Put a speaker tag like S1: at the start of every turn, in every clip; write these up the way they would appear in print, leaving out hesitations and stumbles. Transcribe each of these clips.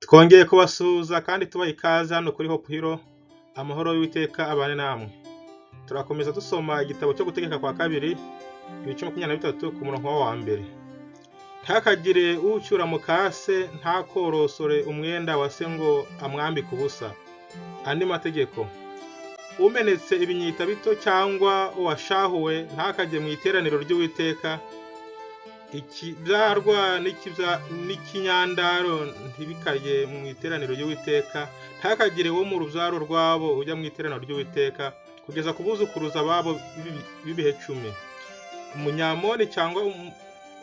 S1: Twongeye kubasuhuza kandi tubaha ikaze hano kuri Hope Hero, amahoro y'Uwiteka abane namwe. Turakomeza dusoma igitabo cyo gutegeka kwa kabiri, ibice 23 ku murongo wa mbere. Ntakagire ucyura mu kase, ntakorosore umwenda wa se ngo amwambike ubusa. Andi mategeko: umenetse ibinyita bito cyangwa uwashahuwe ntakajye mu iteraniro ry'Uwiteka. Ikibyarwa n'ikinyandaro ntibikaye mu iteraniro ry'Uwiteka. Ntakagire wo mu rubyaro rwabo ujya mu iteraniro ry'Uwiteka kugeza kubuzukuruza babo b'ibihe 10. Umunyamoni cyangwa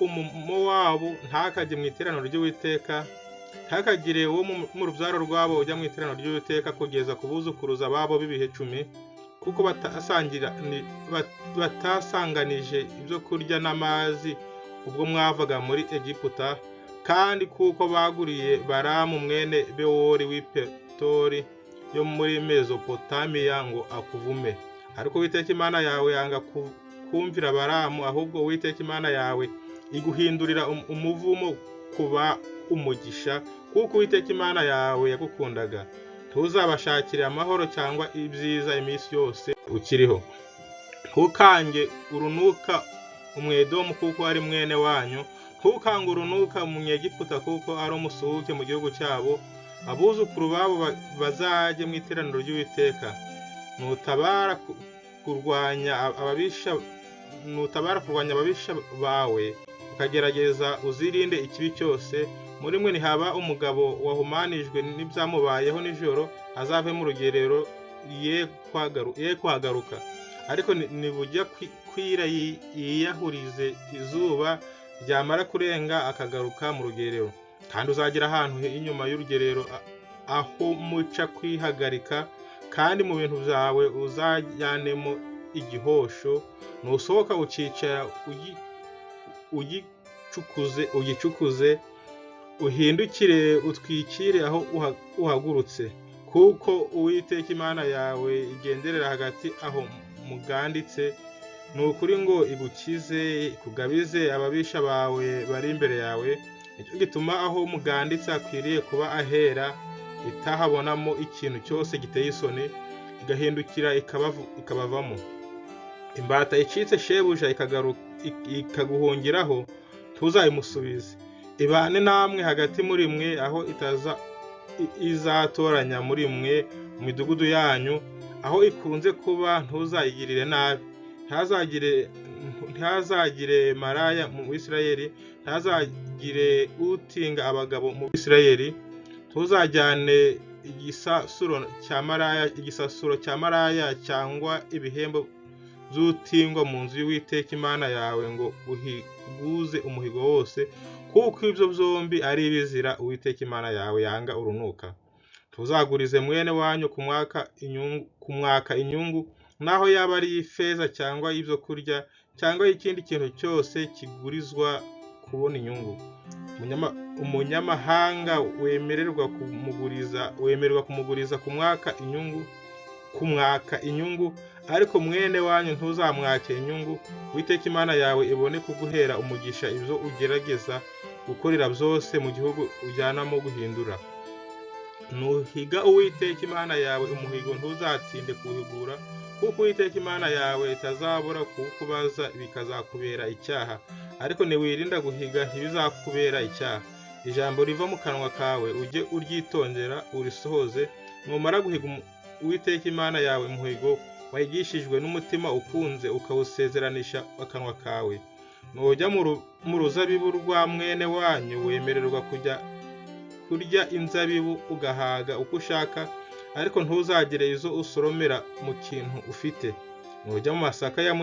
S1: umumowabu ntakajye mu iteraniro ry'Uwiteka. Ntakagire wo mu rubyaro rwabo ujya mu iteraniro ry'Uwiteka kugeza kubuzukuruza babo b'ibihe 10, kuko batasanganije ibyo kurya n'amazi ubwo mwavaga muri Egiputa, kandi kuko baguriye Balamu mwene Bewori w'Ipetori yo muri Mezopotamiya ngo akuvume. Ariko Uwiteka Imana yawe yanga kumvira Balamu, ahubwo Uwiteka Imana yawe iguhindurira umuvumo kuba umugisha, kuko Uwiteka Imana yawe yagukundaga. Ntuzabashakire amahoro cyangwa ibyiza iminsi yose ukiriho. Ntukange urunuka Umwedomu kuko ari mwene wanyu. Ntukange urunuka Umunyegiputa kuko ari umusuhuke mu gihugu cyabo. Abuzukuru babo bazajye mu iteraniro ry'Uwiteka. Nutabara kurwanya ababisha bawe, ukagerageza uzirinde ikibi cyose. Muri mwe ntihaba umugabo wahumanijwe n'ibyamubayeho nijoro azave mu rugerero ye kuhagaruka. Ariko nibujya kwira yiyahurize, izuba ryamara kurenga akagaruka mu rugerero. Kandi uzagira ahantu inyuma y'urugerero aho muca kwihagarika, kandi mu bintu byawe uzajyanemo igihosho. Nusohoka ucicara ugicukuze, uhindukire utwikire aho uhagurutse, kuko Uwiteka Imana yawe igenderera hagati aho muganditse. Ni ukuri ngo igukize, ikugabize ababisha bawe bari imbere yawe. Nicyo gituma aho muganditse akwiriye kuba ahera, itahabonamo ikintu cyose giteye isoni, igahindukira ikabavamo. Imbata icitse shebuja ikaguhungiraho, ntuzayimusubize. Ibane namwe hagati muri mwe, aho izatoranya muri mwe mu midugudu yanyu. Aho ikunze kuba ntuzayigirire nabi. Ntihazagire maraya mu Isirayeli, ntihazagire utinga abagabo mu Isirayeli. Ntuzajyane igisasuro cya maraya cyangwa ibihembo by'utingwa mu nzu y'Uwiteka Imana yawe ngo uhiguze umuhigo wose, kuko ibyo byombi ari ibizira Uwiteka Imana yawe yanga urunuka. Ntuzagurize mwene wanyu kumwaka inyungu, naho yaba ari ifeza cyangwa ibyo kurya cyangwa ikindi kintu cyose kigurizwa kubona inyungu. Umunyamahanga wemererwa kumuguriza kumwaka inyungu, ariko mwene wanyu ntuzamwake inyungu. Uwiteka Imana yawe ibone kuguhera umugisha ibyo ugerageza gukorera byose mu gihugu ujyanamo guhindura. Nuhiga Uwiteka Imana yawe umuhigo, ntuzatinde kuwuhigura, kuko Uwiteka Imana yawe itazabura kuwukubaza bikazakubera icyaha. Ariko niwirinda guhiga ntibizakubera icyaha. Ijambo riva mu kanwa kawe ujye uryitondera urisohoze. Numara guhiga Uwiteka Imana yawe umuhigo wahigishijwe n'umutima ukunze, ukawusezeranisha akanwa kawe. Nujya mu ruzabibu rwa mwene wanyu, wemererwa kurya inzabibu ugahaga uko ushaka, ariko ntuzagire izo usoromera mu kintu ufite. Nujya mu masaka ya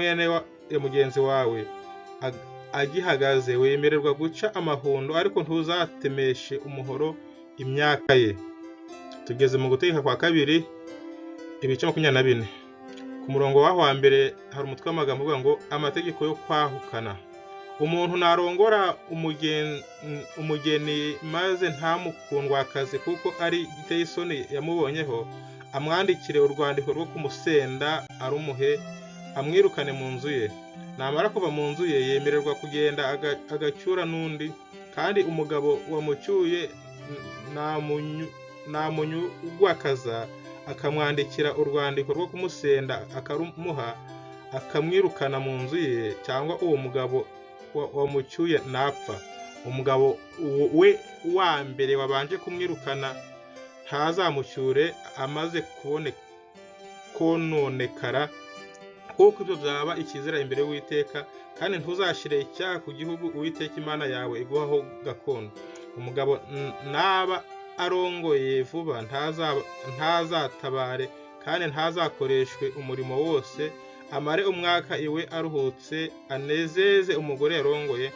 S1: mugenzi wawe agihagaze, wemererwa guca amahundo, ariko ntuzatemeshe umuhoro imyaka ye. Tugeze mu gutegeka kwa kabiri, ibice 24. Ku murongo wa mbere hari umutwe w'amagambo uvuga ngo amategeko yo kwahukana. Umuntu narongora umugeni maze ntamukundwakaze kuko ari giteye isoni yamubonyeho, amwandikire urwandiko rwo kumusenda arumuhe, amwirukane mu nzu ye. Namara kuva mu nzu ye, yemererwa kugenda agacyura n'undi, kandi umugabo wamucyuye namunyugwakaza akamwandikira urwandiko rwo kumusenda akarumuha akamwirukana mu nzu ye, cyangwa uwo mugabo wamucyuye napfa, umugabo we wa mbere wabanje kumwirukana ntazamucyure amaze kononekara, kuko ibyo byaba ikizira imbere y'Uwiteka, kandi ntuzashire icyaha ku gihugu Uwiteka Imana yawe iguhaho gakondo. Umugabo naba arongoye vuba ntazatabare kandi ntazakoreshwe umurimo wose, amare umwaka iwe aruhutse, anezeze umugore yarongoye.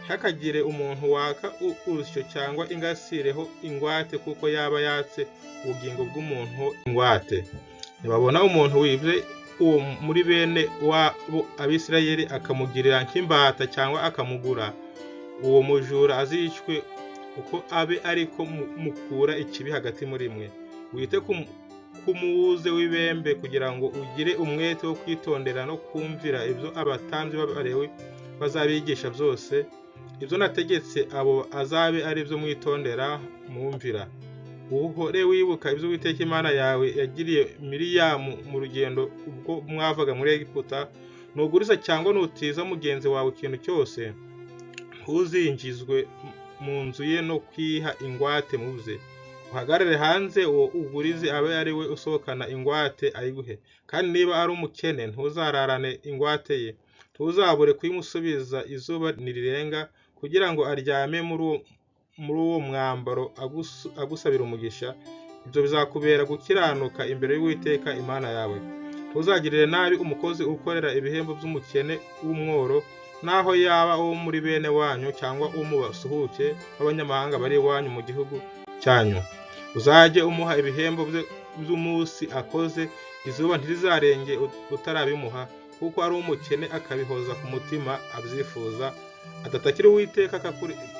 S1: Ntihakagire umuntu waka urusyo cyangwa ingasireho ingwate, kuko yaba yatse ubugingo bw'umuntu ingwate. Nibabona umuntu wibye uwo muri bene wabo Abisirayeli akamugirira nk'imbata cyangwa akamugura, uwo mujura azicwe, uko abe ariko mukura ikibi hagati muri mwe. Wite kumuwuze w'ibembe kugira ngo ugire umwete wo kwitondera no kumvira ibyo abatambyi b'Abalewi bazabigisha byose. Ibyo nategetse abo azabe ari byo mwitondera mwumvira. Uhore wibuka ibyo Uwiteka Imana yawe yagiriye Miriyamu mu rugendo ubwo mwavaga muri Egiputa. Nuguriza cyangwa nutiza mugenzi wawe ikintu cyose, ntuzinjizwe mu nzu ye no kwiha ingwate muze. Uhagarare hanze uwo ugurize abe ari we usohokana ingwate ayiguhe, kandi niba ari umukene ntuzararane ingwate ye. Ntuzabure kuyimusubiza izuba nirirenga, kugira ngo aryame muri uwo mwambaro agusabira umugisha. Ibyo bizakubera gukiranuka imbere y'Uwiteka Imana yawe. Ntuzagirire nabi umukozi ukorera ibihembo by'umukene w'umworo, naho yaba uwo muri bene wanyu cyangwa uwo mu basuhuke b'abanyamahanga bari iwanyu mu gihugu cyanyu. Uzajye umuha ibihembo by'umunsi akoze, izuba ntirizarenge utarabimuha, kuko ari umukene akabihoza ku mutima abyifuza, adatakira Uwiteka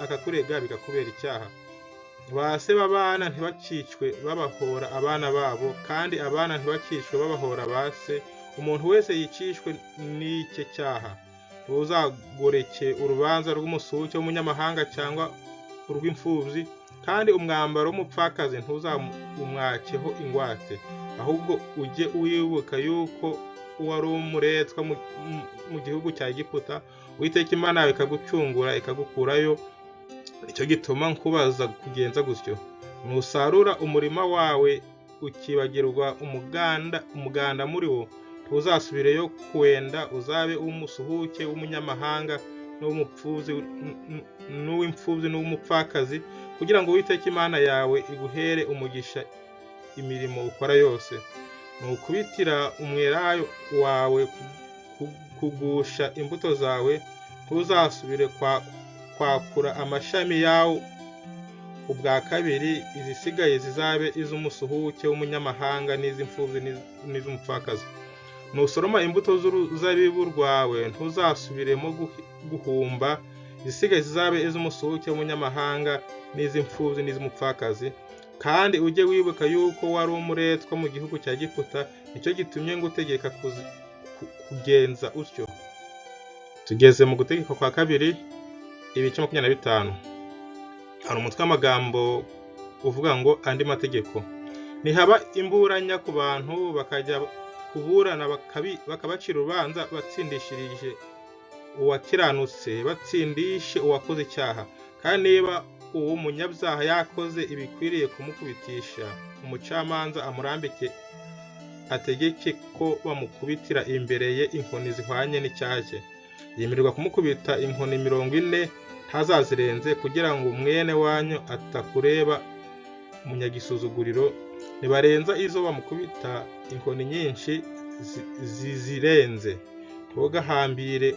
S1: akakurega bigakubera icyaha. Base b'abana ntibakicwe babahora abana babo, kandi abana ntibakicwe babahora base. Umuntu wese yicishwe n'icyo cyaha. Ntuzagoreke urubanza rw'umusuke w'umunyamahanga cyangwa urw'imfubyi, kandi umwambaro w'umupfakazi ntuzamumwakeho ingwate. Ahubwo ujye wibuka yuko wari umuretwa mu gihugu cya Egiputa, Uwiteka Imana yawe ikagucungura ikagukurayo. Nicyo gituma nkubaza kugenza gutyo. Nusarura umurima wawe ukibagirwa umuganda muri wo, ntuzasubireyo kuwenda. Uzabe umusuhuke w'umunyamahanga n'uw'imfubyi n'uw'umupfakazi, kugira ngo Uwiteka Imana yawe iguhere umugisha imirimo ukora yose. Nukubitira umwelayo wawe kugusha imbuto zawe, ntuzasubire kwakura amashami yawo ubwa kabiri. Izisigaye zizabe iz'umusuhuke w'umunyamahanga n'iz'imfubyi n'iz'umupfakazi. Nusoroma imbuto z'uruzabibu rwawe, ntuzasubiremo guhumba. Izisigaye zizabe iz'umusuhuke w'umunyamahanga n'iz'imfubyi n'iz'umupfakazi. Kandi ujye wibuka yuko wari umuretwa mu gihugu cya Egiputa, nicyo gitumye ngutegeka kugenza utyo. Tugeze mu gutegeka kwa kabiri, ibice 25. Hari umutwe w'amagambo uvuga ngo andi mategeko. Nihaba imburanya ku bantu bakajya kuburana bakabacira urubanza batsindishirije uwakiranutse, batsindishe uwakoze icyaha. Kandi niba uwo munyabyaha yakoze ibikwiriye kumukubitisha, umucamanza amurambike ategeke ko bamukubitira imbere ye inkoni zihwanye n'icyaha cye. Yemererwa kumukubita inkoni 40 ntazazirenze, kugira ngo mwene wanyu atakureba umunyagisuzuguriro. Nibarenza izo bamukubita inkoni nyinshi zizirenze. Ntugahambire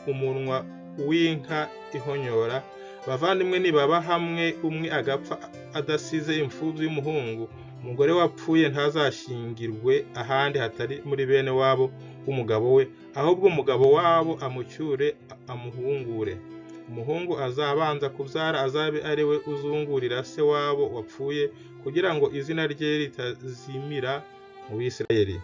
S1: umunwa w'inka ihonyora. Bavandimwe nibaba hamwe umwe agapfa adasize imfubyi y'umuhungu, umugore wapfuye ntazashingirwe ahandi hatari muri bene wabo w'umugabo we, ahubwo umugabo wabo amucyure amuhungure. Umuhungu azabanza kubyara azabe ari we uzungurira se wabo wapfuye, kugira ngo izina rye ritazimira mu Bisirayeli.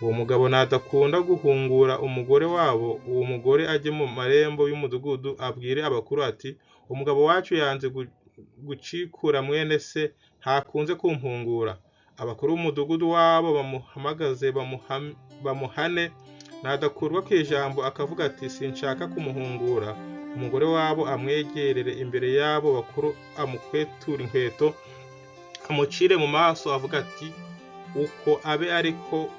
S1: Uwo mugabo nadakunda guhungura umugore wabo, uwo mugore ajye mu marembo y'umudugudu abwire abakuru ati, umugabo wacu yanze gucikura mwene se ntakunze kumpungura. Abakuru b'umudugudu wabo bamuhamagaze bamuhane, nadakurwa ku ijambo akavuga ati sinshaka kumuhungura, umugore wabo amwegerere imbere yabo bakuru amukwetura inkweto, amucire mu maso avuga ati uko abe ariko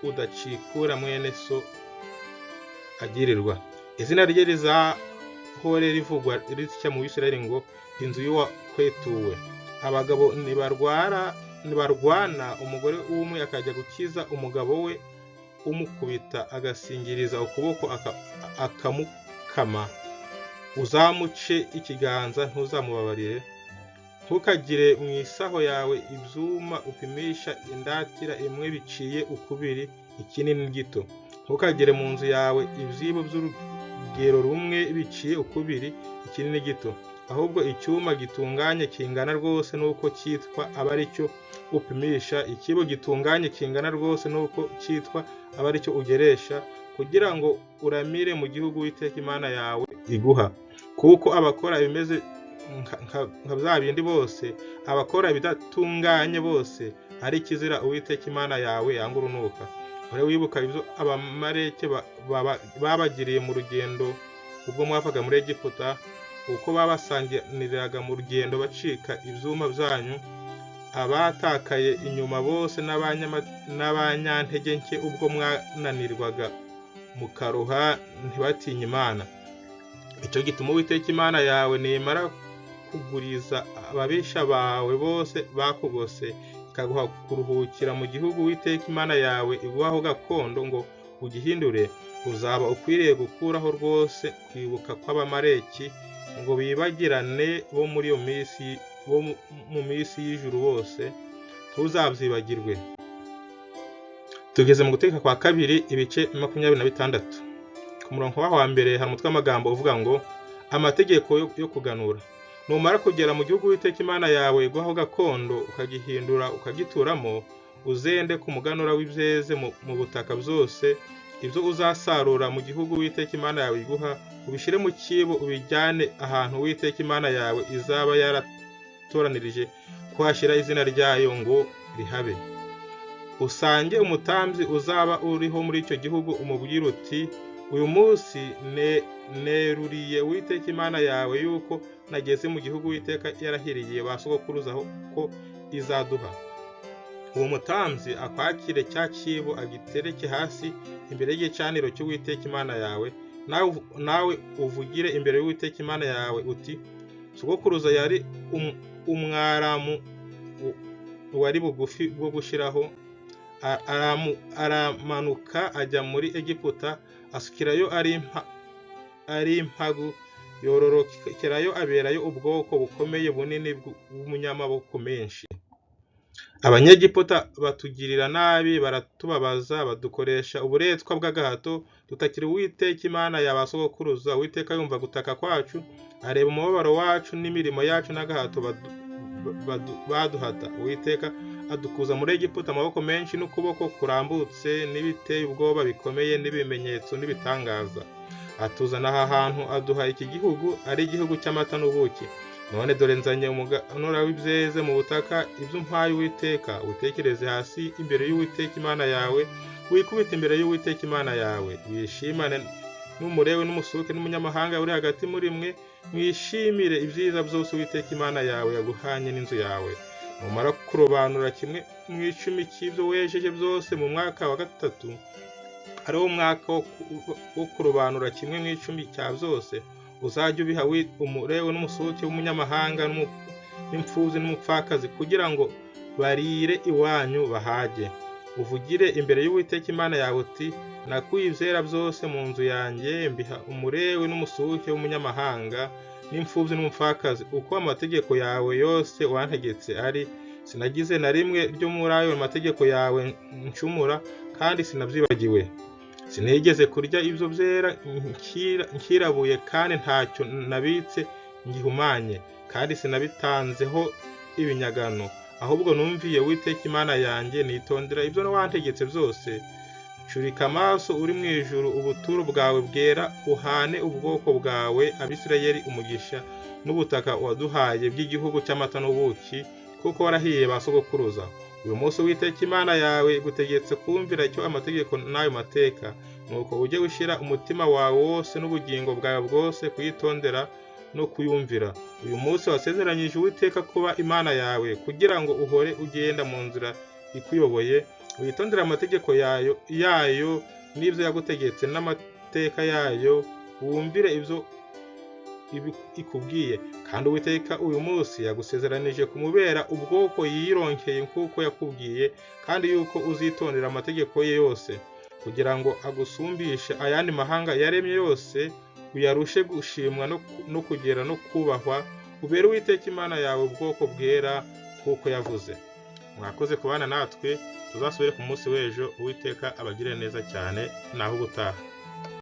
S1: udacikura mwene so agirirwa. Izina rye rizahore rivugwa ritya mu Bisirayeli ngo inzu y'uwakwetuwe. Abagabo nibarwana umugore umwe akajya gukiza umugabo we umukubita agasingiriza ukuboko akamukama, uzamuce ikiganza ntuzamubabarire. Ntukagire mu isaho yawe ibyuma upimisha indatira imwe biciye ukubiri ikinini gito. Ntukagire mu nzu yawe ibyibo by'urugero rumwe biciye ukubiri ikinini gito, ahubwo icyuma gitunganye kingana rwose n'uko cyitwa aba ari cyo upimisha, ikibo gitunganye kingana rwose n'uko cyitwa aba ari cyo ugeresha, kugira ngo uramire mu gihugu Uwiteka Imana yawe iguha. Kuko abakora ibimeze nka bya bindi bose, abakora ibidatunganye bose, ari ikizira Uwiteka Imana yawe yanga urunuka. Ure wibuka ibyo abamaleki babagiriye mu rugendo ubwo mwavaga muri Egiputa, uko babasanganiraga mu rugendo bacika ibyuma byanyu, abatakaye inyuma bose n'abanyantege nke ubwo mwananirwaga mukaruha ntibatinye Imana. Icyo gituma Uwiteka Imana yawe nimara kuguriza ababisha bawe bose bakugose, ikaguha kuruhukira mu gihugu Uwiteka Imana yawe iguhaho gakondo ngo ugihindure, uzaba ukwiriye gukuraho rwose kwibuka kw'abamaleki ngo bibagirane bo muri iyo minsi, bo mu minsi y'ijuru bose, ntuzabyibagirwe. Tugeze mu Gutegeka kwa kabiri ibice 26. Ku murongo wa mbere hari umutwe w'amagambo uvuga ngo amategeko yo kuganura. Numara kugera mu gihugu Uwiteka Imana yawe iguhaho gakondo ukagihindura ukagituramo, uzende ku muganura w'ibyeze mu butaka byose, ibyo uzasarura mu gihugu Uwiteka Imana yawe iguha, ubishyire mu kibo ubijyane ahantu Uwiteka Imana yawe izaba yaratoranirije kuhashyira izina ryayo ngo rihabe. Usange umutambyi uzaba uriho muri icyo gihugu, umubwire uti uyu munsi neruriye Uwiteka Imana yawe yuko nageze mu gihugu Uwiteka yarahiriye ba sogokuruza ko izaduha. Uwo mutambyi akwakire cya kibo agitereke hasi imbere y'igicaniro cy'Uwiteka Imana yawe, nawe uvugire imbere y'Uwiteka Imana yawe uti sogokuruza yari umwaramu wari bugufi bwo gushyiraho, aramanuka ajya muri Egiputa, asukirayo ari impagu, yororokerayo aberayo ubwoko bukomeye bunini bw'umunyamaboko menshi. Abanyegiputa batugirira nabi, baratubabaza, badukoresha uburetwa bw'agahato, tutakiri Uwiteka Imana ya ba sogokuruza. Uwiteka yumva gutaka kwacu, areba umubabaro wacu n'imirimo yacu n'agahato baduhata. Uwiteka adukuza muri Egiputa amaboko menshi n'ukuboko kurambutse n'ibiteye ubwoba bikomeye n'ibimenyetso n'ibitangaza. Atuzana aha hantu aduha iki gihugu, ari igihugu cy'amata n'ubuki. None dore nzanye umuganura w'ibyeze mu butaka, ibyo mpaye Uwiteka. Utekereze hasi imbere y'Uwiteka Imana yawe, wikubite imbere y'Uwiteka Imana yawe, wishimane n'umurewe n'umusuke n'umunyamahanga uri hagati muri mwe, mwishimire ibyiza byose Uwiteka Imana yawe yaguhanye n'inzu yawe. Numara kurobanura kimwe mu icumi cy'ibyo wejeje byose mu mwaka wa gatatu, ari wo mwaka wo kurobanura kimwe mu icumi cya byose, uzajya ubiha umurewe n'umusuke w'umunyamahanga n'imfuzi n'umupfakazi, kugira ngo barire iwanyu bahage. Uvugire imbere y'Uwiteka Imana yawe uti nakuye ibyera byose mu nzu yanjye, mbiha umurewe n'umusuke w'umunyamahanga n'imfuzi n'umupfakazi, uko amategeko yawe yose wantegetse ari. Sinagize na rimwe ryo muri ayo mategeko yawe ncumura, kandi sinabyibagiwe. Sinigeze kurya ibyo byera nkirabuye, kandi ntacyo nabitse ngihumanye, kandi sinabitanzeho ibinyagano. Ahubwo numviye Uwiteka Imana yanjye, nitondera ibyo wantegetse byose. Curika amaso uri mu ijuru, ubuturo bwawe bwera uhane ubwoko bwawe Abisirayeli umugisha, n'ubutaka waduhaye by'igihugu cy'amata n'ubuki, kuko warahiye ba sogokuruza. Uyu munsi Uwiteka Imana yawe igutegetse kumvira icyo amategeko n'ayo mateka, nuko ujye ushyira umutima wawe wose n'ubugingo bwawe bwose kuyitondera no kuyumvira. Uyu munsi wasezeranyije Uwiteka kuba Imana yawe, kugira ngo uhore ugenda mu nzira ikuyoboye, witondere amategeko yayo n'ibyo yagutegetse n'amateka yayo, wumvire ibyo ikubwiye. Kandi Uwiteka uyu munsi yagusezeranije kumubera ubwoko yironkeye nk'uko yakubwiye, kandi yuko uzitondera amategeko ye yose, kugira ngo agusumbishe ayandi mahanga yaremye yose, uyarushe gushimwa no kugera no kubahwa, ubere Uwiteka Imana yawe ubwoko bwera nk'uko yavuze. Mwakoze kubana natwe, tuzasubire ku munsi w'ejo. Uwiteka abagire neza cyane, naho ubutaha.